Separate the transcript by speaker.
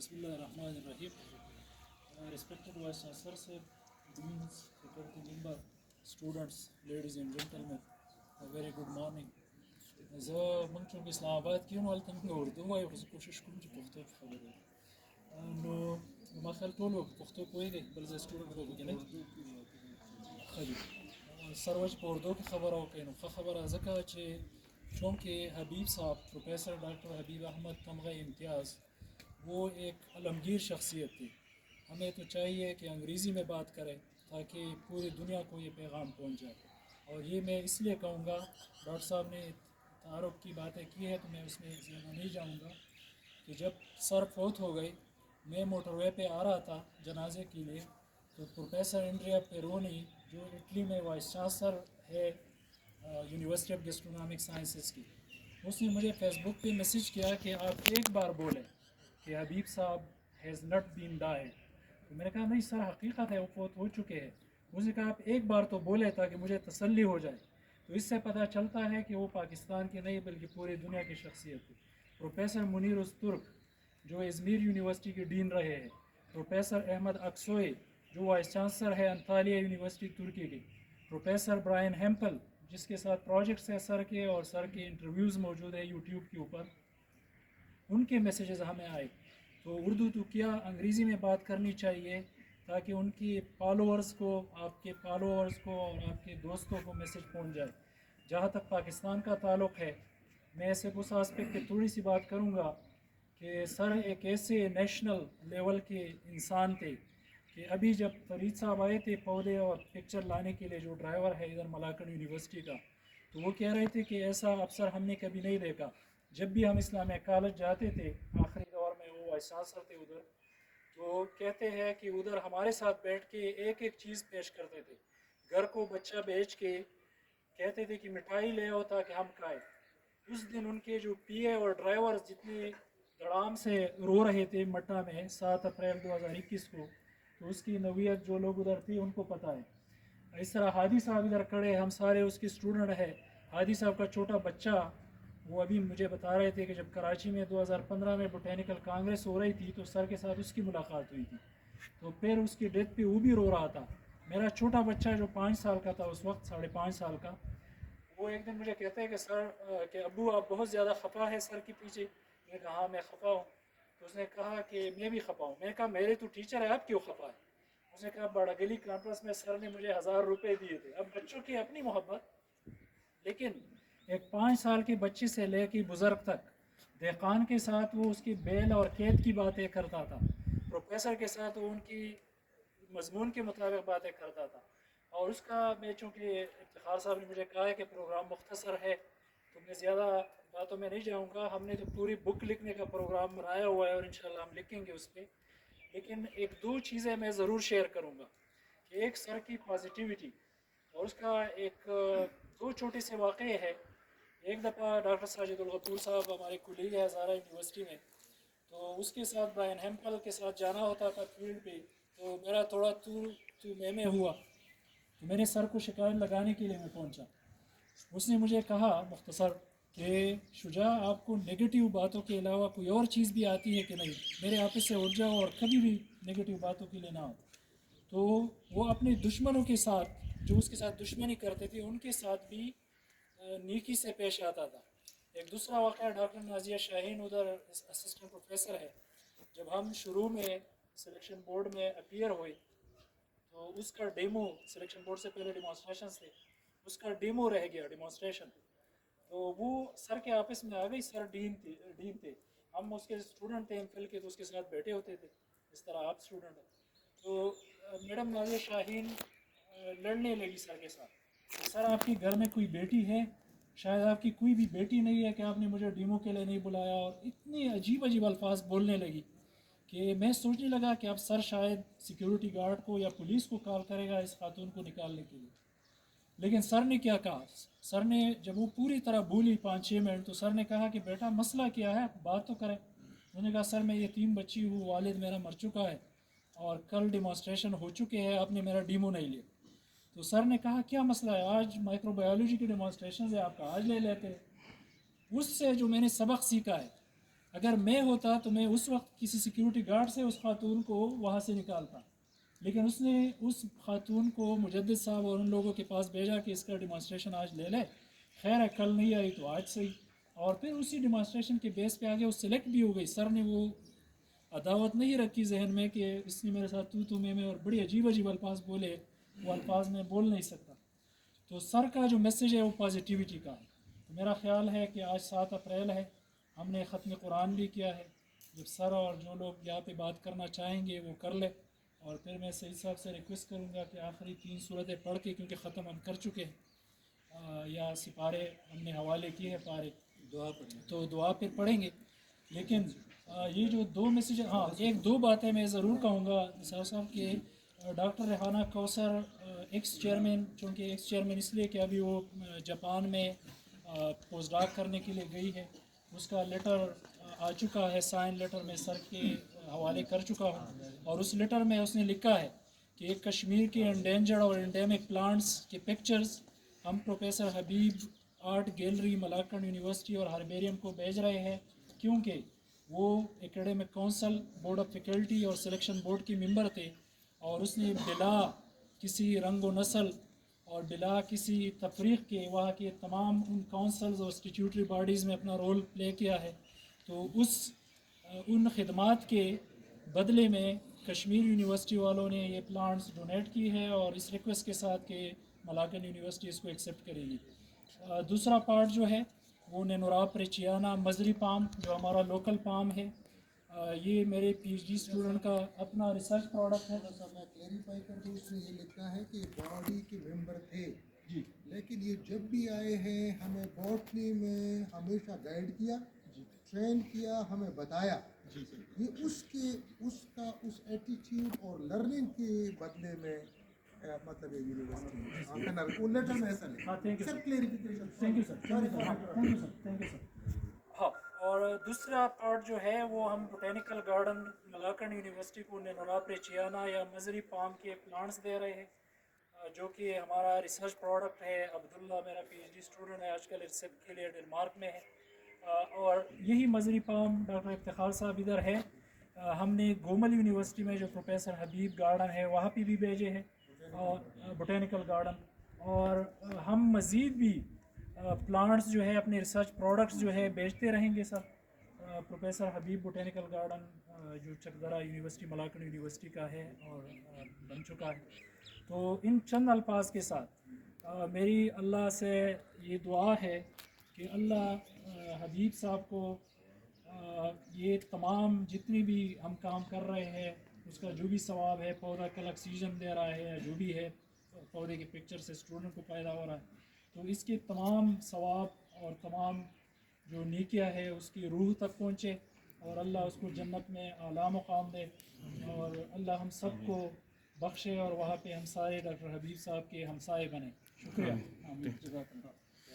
Speaker 1: Bismillahirrahmanirrahim. Respected Vice Chancellor sir, Deans, faculty member, students, ladies and gentlemen, a very good morning. زه مونږ چې اسلام آباد کې نو هلته مونږ اردو وایو خو زه کوشش کوم چې پښتو کې خبرې وکړم نو ما خیال ټول پښتو پوهېږئ بل ځای سټوډنټ به پکې نه ښه دي سر وجه په اردو کې خبره وکړئ نو ښه خبره ځکه چې چونکہ حبیب صاحب پروفیسر ڈاکٹر حبیب احمد تمغہ امتیاز وہ ایک علمگیر شخصیت تھی. ہمیں تو چاہیے کہ انگریزی میں بات کریں تاکہ پوری دنیا کو یہ پیغام پہنچ جائے. اور یہ میں اس لیے کہوں گا ڈاکٹر صاحب نے تعارف کی باتیں کی ہے تو میں اس میں زیادہ نہیں جاؤں گا کہ جب سر فوت ہو گئی میں موٹر وے پہ آ رہا تھا جنازے کے لیے تو پروفیسر انڈریا پیرونی جو اٹلی میں وائس چانسلر ہے یونیورسٹی آف گیسٹرونامک سائنسز کی اس نے مجھے فیس بک پہ میسیج کیا کہ آپ ایک بار بولیں کہ حبیب صاحب ہیز ناٹ بین ڈائیڈ. تو میں نے کہا نہیں سر حقیقت ہے وہ فوت ہو چکے ہیں. اس نے کہا آپ ایک بار تو بولے تاکہ مجھے تسلی ہو جائے. تو اس سے پتہ چلتا ہے کہ وہ پاکستان کے نہیں بلکہ پوری دنیا کی شخصیت تھی. پروفیسر منیر ترک جو ازمیر یونیورسٹی کے ڈین رہے ہیں, پروفیسر احمد اکسوئی جو وائس چانسلر ہے انطالیہ یونیورسٹی ترکی کی, پروفیسر برائن ہیمپل جس کے ساتھ پروجیکٹس ہیں سر کے اور سر کے انٹرویوز موجود ہیں یوٹیوب کے اوپر, ان کے میسیجز ہمیں آئے. تو اردو تو کیا انگریزی میں بات کرنی چاہیے تاکہ ان کی فالوورز کو, آپ کے فالوورز کو اور آپ کے دوستوں کو میسیج پہنچ جائے. جہاں تک پاکستان کا تعلق ہے میں صرف اس آسپیکٹ پہ تھوڑی سی بات کروں گا کہ سر ایک ایسے نیشنل لیول کے انسان تھے کہ ابھی جب فرید صاحب آئے تھے پودے اور پکچر لانے کے لیے, جو ڈرائیور ہے ادھر ملاکنڈ یونیورسٹی کا, تو وہ کہہ رہے تھے کہ ایسا افسر ہم نے کبھی نہیں دیکھا. جب بھی ہم اسلامیہ کالج جاتے تھے آخری دور میں وہ وائس چانسلر تھے ادھر, تو کہتے ہیں کہ ادھر ہمارے ساتھ بیٹھ کے ایک ایک چیز پیش کرتے تھے. گھر کو بچہ بیچ کے کہتے تھے کہ مٹھائی لے آؤ تاکہ ہم کھائیں. اس دن ان کے جو پی اے اور ڈرائیور جتنے دڑام سے رو رہے تھے مٹا میں 7 اپریل 2021 کو, تو اس کی نوعیت جو لوگ ادھر تھے ان کو پتہ ہے. اس طرح ہادی صاحب ادھر کھڑے, ہم سارے اس کے اسٹوڈنٹ ہیں. ہادی صاحب کا چھوٹا بچہ وہ ابھی مجھے بتا رہے تھے کہ جب کراچی میں 2015 میں بوٹینیکل کانگریس ہو رہی تھی تو سر کے ساتھ اس کی ملاقات ہوئی تھی, تو پھر اس کی ڈیتھ پہ وہ بھی رو رہا تھا. میرا چھوٹا بچہ جو 5 سال کا تھا اس وقت, 5.5 سال کا, وہ ایک دن مجھے کہتا ہے کہ سر کہ ابو آپ بہت زیادہ خفا ہے سر کے پیچھے. میں نے کہا ہاں میں خفا ہوں. تو اس نے کہا کہ میں بھی خفا ہوں. میں نے کہا میرے تو ٹیچر ہے آپ کیوں خفا ہے؟ اس نے کہا بڑا گلی کانفرنس میں سر نے مجھے 1000 روپے دیے تھے. اب بچوں کی اپنی محبت, لیکن ایک 5 سال کے بچے سے لے کے بزرگ تک دہقان کے ساتھ وہ اس کی بیل اور کھیت کی باتیں کرتا تھا, پروفیسر کے ساتھ وہ ان کی مضمون کے مطابق باتیں کرتا تھا. اور اس کا میں چونکہ افتخار صاحب نے مجھے کہا ہے کہ پروگرام مختصر ہے تو میں زیادہ باتوں میں نہیں جاؤں گا. ہم نے تو پوری بک لکھنے کا پروگرام بنایا ہوا ہے اور انشاءاللہ ہم لکھیں گے اس پہ. لیکن ایک دو چیزیں میں ضرور شیئر کروں گا کہ ایک سر کی پازیٹیوٹی اور اس کا ایک دو چھوٹے سے واقعے ہے. ایک دفعہ ڈاکٹر ساجد الغفور صاحب ہمارے کلی ہے ہزارہ یونیورسٹی میں, تو اس کے ساتھ برائن ہیمپل کے ساتھ جانا ہوتا تھا فیلڈ پہ, تو میرا تھوڑا تو میں ہوا تو میں نے سر کو شکایت لگانے کے لیے میں پہنچا. اس نے مجھے کہا مختصر کہ شجاع آپ کو نگیٹیو باتوں کے علاوہ کوئی اور چیز بھی آتی ہے کہ نہیں, میرے آفس سے اٹھ جاؤ اور کبھی بھی نگیٹیو باتوں کے لیے نہ ہو. تو وہ اپنے دشمنوں کے ساتھ جو اس کے ساتھ دشمنی کرتے تھے ان کے ساتھ بھی نیکی سے پیش آتا تھا. ایک دوسرا واقعہ ڈاکٹر نازیہ شاہین ادھر اسسٹنٹ پروفیسر ہے, جب ہم شروع میں سلیکشن بورڈ میں اپیئر ہوئے تو اس کا ڈیمو, سلیکشن بورڈ سے پہلے ڈیمانسٹریشنز تھے, اس کا ڈیمو رہ گیا ڈیمانسٹریشن. تو وہ سر کے آفس میں آ گئی, سر ڈین تھے, ہم اس کے اسٹوڈنٹ تھے ایم فل کے, تو اس کے ساتھ بیٹھے ہوتے تھے اس طرح آپ اسٹوڈنٹ ہیں. تو میڈم نازیہ شاہین لڑنے لگی سر کے ساتھ کہ سر آپ کے گھر میں کوئی بیٹی ہے, شاید آپ کی کوئی بھی بیٹی نہیں ہے کہ آپ نے مجھے ڈیمو کے لیے نہیں بلایا, اور اتنے عجیب عجیب الفاظ بولنے لگی کہ میں سوچنے لگا کہ اب سر شاید سیکیورٹی گارڈ کو یا پولیس کو کال کرے گا اس خاتون کو نکالنے کے لیے. لیکن سر نے کیا کہا, سر نے جب وہ پوری طرح بولی 5-6 منٹ تو سر نے کہا کہ بیٹا مسئلہ کیا ہے, بات تو کریں. انہوں نے کہا سر میں یتیم بچی ہوں, والد میرا مر چکا ہے اور کل ڈیمانسٹریشن ہو چکے ہیں, آپ نے میرا ڈیمو نہیں لیا. تو سر نے کہا کیا مسئلہ ہے, آج مائکرو بایولوجی کی ڈیمانسٹریشن ہے آپ کا, آج لے لیتے. اس سے جو میں نے سبق سیکھا ہے اگر میں ہوتا تو میں اس وقت کسی سیکیورٹی گارڈ سے اس خاتون کو وہاں سے نکالتا، لیکن اس نے اس خاتون کو مجدد صاحب اور ان لوگوں کے پاس بھیجا کہ اس کا ڈیمانسٹریشن آج لے لے، خیر ہے کل نہیں آئی تو آج صحیح، اور پھر اسی ڈیمانسٹریشن کے بیس پہ آگے وہ سلیکٹ بھی ہو گئی. سر نے وہ عداوت نہیں رکھی ذہن میں کہ اس نے میرے ساتھ تو میں اور بڑی عجیب عجیب الفاظ بولے، وہ الفاظ میں بول نہیں سکتا. تو سر کا جو میسیج ہے وہ پازیٹیوٹی کا ہے. تو میرا خیال ہے کہ آج 7 اپریل ہے، ہم نے ختم قرآن بھی کیا ہے. جب سر اور جو لوگ یہاں پہ بات کرنا چاہیں گے وہ کر لے، اور پھر میں سعید صاحب سے ریکویسٹ کروں گا کہ آخری 3 صورتیں پڑھ کے، کیونکہ ختم ہم کر چکے ہیں یا سپارے ہم نے حوالے کیے ہیں پارے، تو دعا پھر پڑھیں گے. لیکن یہ جو 2 میسیج، ہاں 1-2 باتیں میں ضرور کہوں گا نثار صاحب کہ ڈاکٹر ریحانہ کوثر ایکس چیئرمین، چونکہ ایکس چیئرمین اس لیے کہ ابھی وہ جاپان میں پوسٹ ڈاک کرنے کے لیے گئی ہے، اس کا لیٹر آ چکا ہے، سائن لیٹر میں سر کے حوالے کر چکا ہوں، اور اس لیٹر میں اس نے لکھا ہے کہ ایک کشمیر کے انڈینجرڈ اور انڈیمک پلانٹس کے پکچرز ہم پروفیسر حبیب آرٹ گیلری ملاکنڈ یونیورسٹی اور ہربیریم کو بھیج رہے ہیں، کیونکہ وہ ایکیڈمک کونسل، بورڈ آف فیکلٹی اور سلیکشن بورڈ کی ممبر تھے، اور اس نے بلا کسی رنگ و نسل اور بلا کسی تفریق کے وہاں کے تمام ان کونسلز اور اسٹیٹیوٹری باڈیز میں اپنا رول پلے کیا ہے. تو ان خدمات کے بدلے میں کشمیر یونیورسٹی والوں نے یہ پلانٹس ڈونیٹ کی ہے، اور اس ریکویسٹ کے ساتھ کہ ملاکن یونیورسٹی اس کو ایکسیپٹ کرے گی. دوسرا پارٹ جو ہے وہ نینورا پریچیانا مزری پام، جو ہمارا لوکل پام ہے. یہ میرے پی ایچ ڈی اسٹوڈنٹ کا اپنا ریسرچ پروڈکٹ ہے.
Speaker 2: میں کلیریفائی کر دوں، اس نے یہ لکھا ہے کہ باڈی کے ممبر تھے جی، لیکن یہ جب بھی آئے ہیں ہمیں باٹنی میں ہمیشہ گائیڈ کیا، ٹرین کیا، ہمیں بتایا. یہ اس ایٹیٹیوڈ اور لرننگ کے بدلے میں مطلب یونیورسٹی وہ لیٹر میں ایسا لکھا. سر کلیریفیکیشن.
Speaker 1: Thank you sir. ہاں، اور دوسرا پارٹ جو ہے وہ ہم بوٹینیکل گارڈن ملاکنڈ یونیورسٹی کو نینورا پریچیانا یا مزری پام کے پلانٹس دے رہے ہیں، جو کہ ہمارا ریسرچ پروڈکٹ ہے. عبداللہ میرا پی ایچ ڈی اسٹوڈنٹ ہے، آج کل ریسرچ کے لیے ڈنمارک میں ہے. اور یہی مزری پام ڈاکٹر افتخار صاحب ادھر ہے. ہم نے گومل یونیورسٹی میں جو پروفیسر حبیب گارڈن ہے وہاں پہ بھی بھیجے ہیں، اور بوٹینیکل گارڈن. اور ہم مزید بھی پلانٹس جو ہے اپنے ریسرچ پروڈکٹس جو ہے بیچتے رہیں گے سر. پروفیسر حبیب بوٹینیکل گارڈن جو چکدرا یونیورسٹی ملاکنڈ یونیورسٹی کا ہے اور بن چکا ہے. تو ان چند الفاظ کے ساتھ میری اللہ سے یہ دعا ہے کہ اللہ حبیب صاحب کو یہ تمام جتنی بھی ہم کام کر رہے ہیں اس کا جو بھی ثواب ہے، پودا کل آکسیجن دے رہا ہے یا جو بھی ہے، پودے کے پکچر سے اسٹوڈنٹ کو فائدہ ہو رہا ہے، تو اس کے تمام ثواب اور تمام جو نیکیاں ہے اس کی روح تک پہنچے، اور اللہ اس کو جنت میں اعلیٰ مقام دے، اور اللہ ہم سب کو بخشے اور وہاں پہ ہم سارے ڈاکٹر حبیب صاحب کے ہمسائے بنے. شکریہ.